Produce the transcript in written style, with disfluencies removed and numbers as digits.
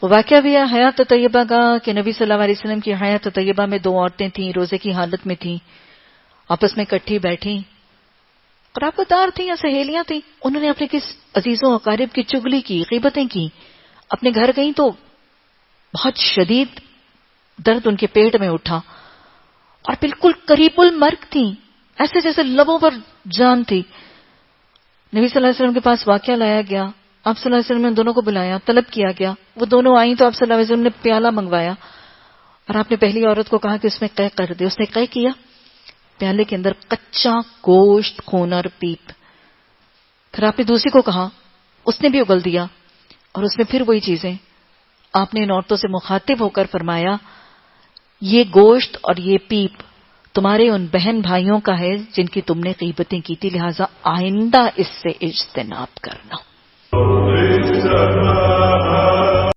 واقعہ بھی ہے حیات طیبہ کا کہ نبی صلی اللہ علیہ وسلم کی حیات طیبہ میں دو عورتیں تھیں، روزے کی حالت میں تھیں، آپس میں کٹھی بیٹھی، قرابت دار تھیں یا سہیلیاں تھیں. انہوں نے اپنے کس عزیزوں اقارب کی چگلی کی، غیبتیں کی. اپنے گھر گئیں تو بہت شدید درد ان کے پیٹ میں اٹھا اور بالکل قریب المرگ تھیں، ایسے جیسے لبوں پر جان تھی. نبی صلی اللہ علیہ وسلم کے پاس واقعہ لایا گیا. آپ صلی اللہ علیہ وسلم نے دونوں کو بلایا، طلب کیا گیا. وہ دونوں آئیں تو آپ صلی اللہ علیہ وسلم نے پیالہ منگوایا اور آپ نے پہلی عورت کو کہا کہ اس میں قے کر دے. اس نے قے کیا. پیالے کے اندر کچا گوشت، خون اور پیپ. پھر آپ نے دوسری کو کہا، اس نے بھی اگل دیا اور اس میں پھر وہی چیزیں. آپ نے ان عورتوں سے مخاطب ہو کر فرمایا، یہ گوشت اور یہ پیپ تمہارے ان بہن بھائیوں کا ہے جن کی تم نے غیبتیں کی تھی، لہذا آئندہ اس سے اجتناب کرنا.